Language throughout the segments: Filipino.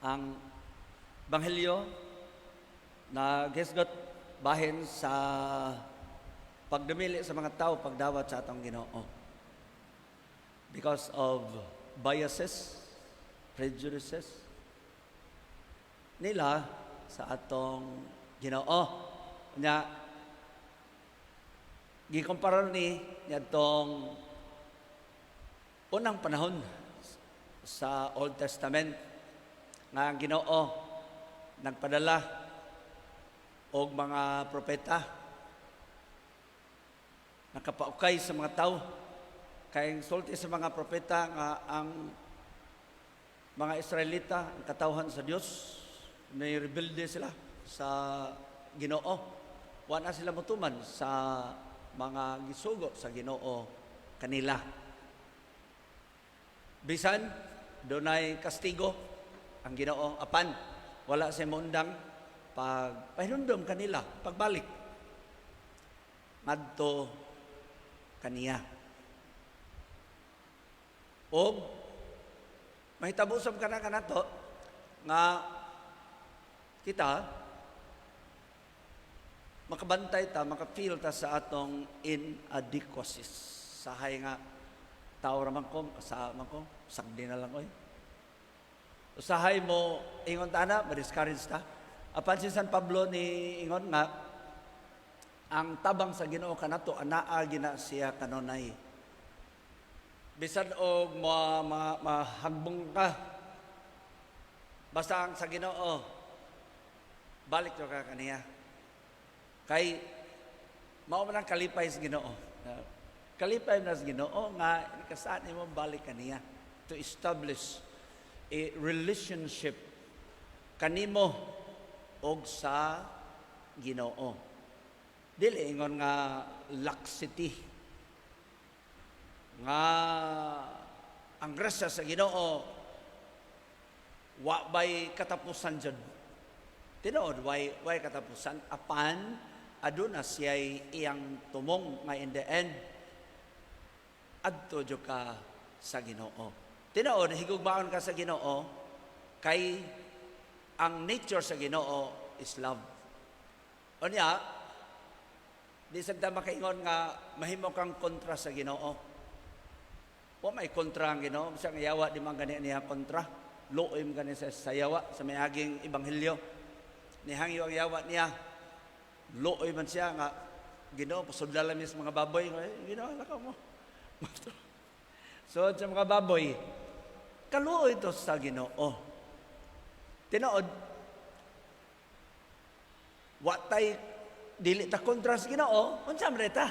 Ang Banghelyo na gisgot bahin sa pagdumili sa mga tao pagdawat sa atong Ginoo. Because of biases, prejudices nila sa atong Ginoo. Nya gikumpara ni atong unang panahon sa Old Testament nga ang Ginoo nagpadala og mga propeta nakapaukay sa mga tao kay sulti sa mga propeta nga ang mga Israelita ang katawhan sa Dios may rebelde sila sa Ginoo. Wa na sila motuman sa mga gisugo sa Ginoo kanila. Bisan dunay kastigo ang Ginoo apan wala sa mundang pahinumdom kanila pagbalik ngadto kaniya. Og mahitabo usab kana kanato nga kita makabantay ta, makafeel ta sa atong inadequacies. Sahay nga tao raman ko, kasama ko, sagdi na lang ko. Usahay mo, ingon ta na, ma-discourage ta. Apan si San Pablo ni ingon nga, ang tabang sa Ginoo kanato, anaa gina siya kanunay. Bisan og mahagbong ka, basta ang sa Ginoo, balik to ka kaniya. Kay mao man ang kalipay sa Ginoo. Kalipay na sa Ginoo nga kasaan nimo balik kaniya to establish a relationship kanimo og sa Ginoo. Dili ingon nga laxity nga ang grasya sa Ginoo wa bay katapusan jud. Tinuod way katapusan apan aduna siya'y iyang tumong nga in the end adto jud ka sa Ginoo. Tinuod higugmaon ka sa Ginoo kay ang nature sa Ginoo is love. Unya di sagda makaingon nga mahimo kang kontra sa Ginoo. Wa may kontra ang Ginoo, sa yawa di man gani niya kontra. Luoy gani sa yawa sa may aging ebanghelyo. Nihangyo ang yawa niya. Luoy man siya nga Ginoo pasudlan mi sa mga baboy. Ginoo lakaw mo. So sa mga baboy kaluoy ito sa Ginoo. Tinuod wa tay dili ta kontra sa Ginoo, unsa man ta?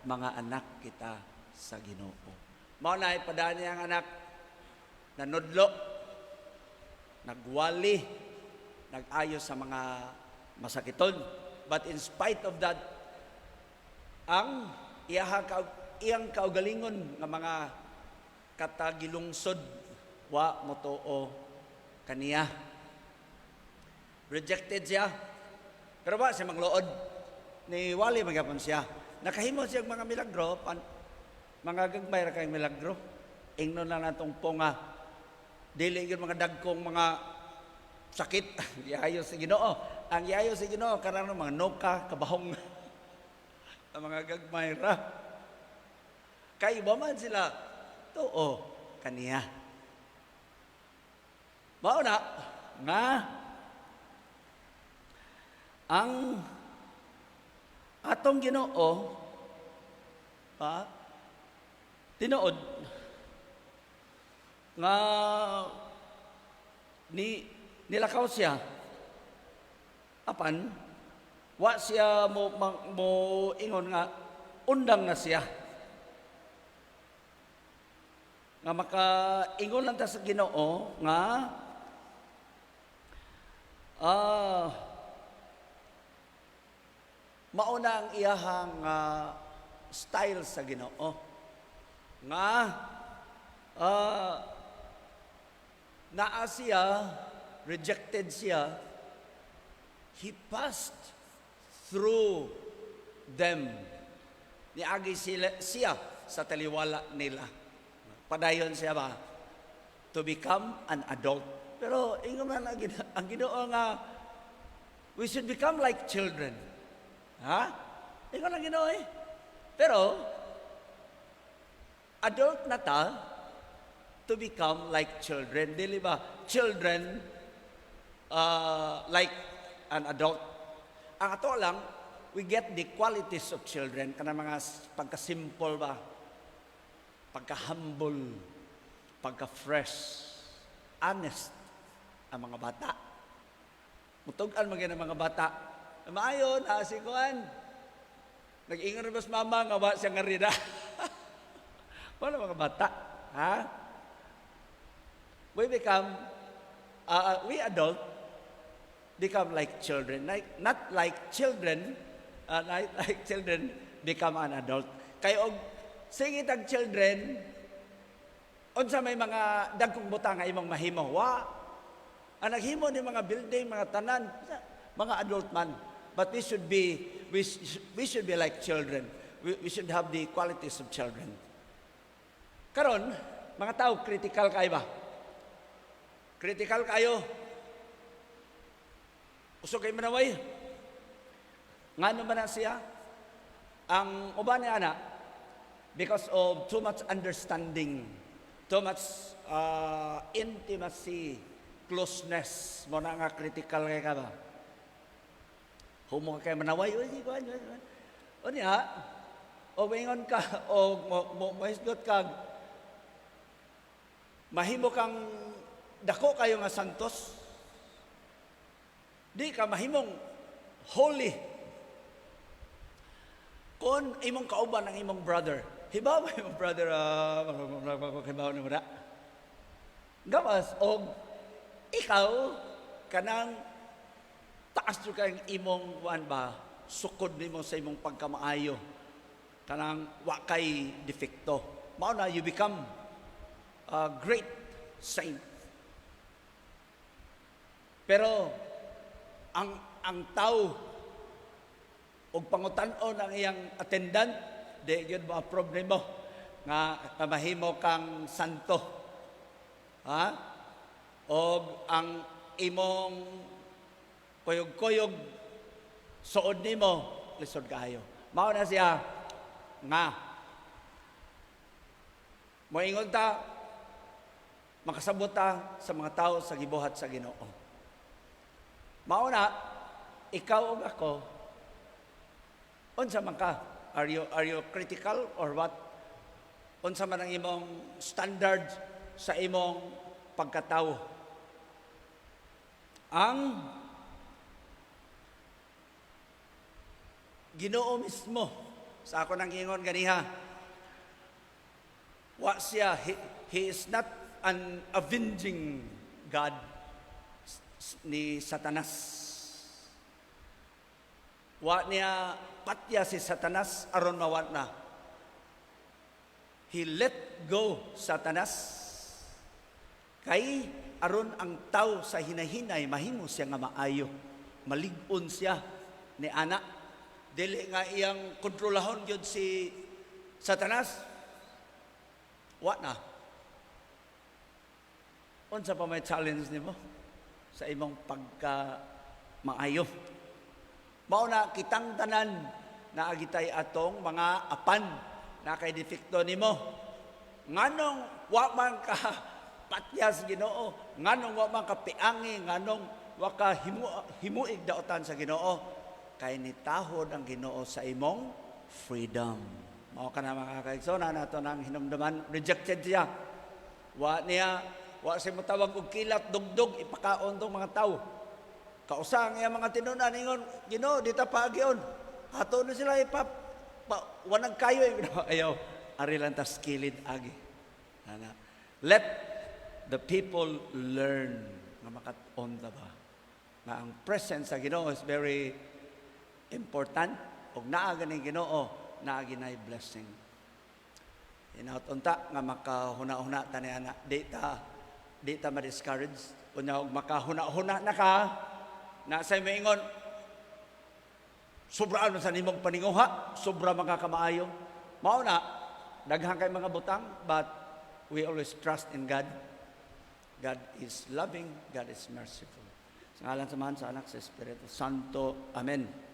Mga anak kita sa Ginoo. Mao na ipadaan niya ang anak nanudlo, nagwali, nag-ayo sa mga masakiton. But in spite of that, ang iyang kaugalingon nga mga katagilungsod wa motoo kaniya. Rejected siya. Pero ba siya magluod? Ni wali magyapon siya. Nakahimo siya mga milagro, mga gagmay ra kay milagro. Ingnon lang natong ponga. Dili gyud mga dagkong mga sakit. Giayo sa Ginoo. Ang giayo sa Ginoo karang mga noka, kabahong. Ang mga gagmay ra. Kay ba man sila tuo kaniya. Mao na nga ang atong Ginoo tinuod nga nilakaw siya apan wa siya mo ingon nga undang na siya nga makaingon lang ta sa Ginoo nga mauna ang iyahang style sa Ginoo nga naa siya, rejected siya, he passed through them. Niagi siya sa taliwala nila. Padayon siya ba? To become an adult. Pero ingon man ang Ginoo nga we should become like children. Ha? Ingon ang Ginoo eh. Pero adult na ta to become like children. Dili ba? Children like an adult. Ang ato lang, we get the qualities of children. Kana mga pagka-simple ba? Pagka-humble. Pagka-fresh. Honest ang mga bata. Mutugan maging ang mga bata. Maayon, asikuan. Nag-ingon rin ba sa mama nga ba siya nga rida? Wala mga bata. Ha? We become, we adult, become like children. Not like children, like children become an adult. Kaya og sige tag children, unsa may mga dagkong butang nga imong mahimo. Ang naghimo ni mga building, mga tanan, mga adult man. But we should be like children. We should have the qualities of children. Karon, mga tao, critical kayo ba? Critical kayo. Uso kayo manaway. Ngano ba na siya? Ang uban niya na, because of too much understanding, too much intimacy, closeness, mo na nga critical kayo ka ba? Humo ka kayo manaway, o niya, o wingon ka, o mahisgot ka, mahimo kang dako kayo nga santos, di ka mahimong holy. Kung imong kauban ang imong brother, hibaw ba imong brother, hibaw na mo na? Gawas, o ikaw, kanang taas nyo kayong imong sukod nimo sa imong pagkamaayo. Kanang wakay defekto. Mao na, you become a great saint. Pero, ang tao, og pangutan-on ang iyang attendant, di yun mga problema nga mahimo kang santo. Ha? O ang imong kuyog-kuyog suod nimo lisod kayo. Mao na siya nga moingon ta makasabot ta sa mga tao sa gibuhat sa Ginoo. Mao na ikaw ug ako unsa man ka? Are you critical or what? Unsa man ang imong standard sa imong pagkatao? Ang Ginoo mismo sa ako nang ingon ganiha, wa siya, he is not an avenging God ni Satanas. Wa niya patya si Satanas aron mawat na. He let go Satanas kay aron ang tao sa hinahinay mahimo siya nga maayo, malig-on siya ni ana. Dili nga iyang kontrolahon gyud si Satanas. Wa na. Unsa pa may challenge nimo sa imong pagka maayo? Mao na kitang tanan na agitay atong mga apan na kay defekto nimo. Nganong wa man ka patyas Ginoo, nganong wa man ka piangi, nganong wa ka himuig daotan sa Ginoo, kay nitahod ang Ginoo sa imong freedom. Mao kana mga kaigsoon nato nang hinumduman, rejected siya. Wa siya motawag og kilat dugdog ipakaon tong mga tawo. Kausa ang iya mga tinunan ingon, Ginoo dita paagyon. Ato na sila wanag kayo ayaw ari lang ta skilled agi. Let the people learn nga makat-on ta ba. Nga ang presence sa Ginoo is very important og naa ganing Ginoo naa ginay blessing. Inaut-unta nga makahuna-huna ta ni ana, di ta ma-discourage unya og makahuna-huna na ka na say maingon sobraan man sa nimong paninguha, sobra makakamaayo. Mao na daghang kay mga butang, but we always trust in God. God is loving, God is merciful. Sa ngalan sa Man, sa Anak, sa Espiritu Santo. Amen.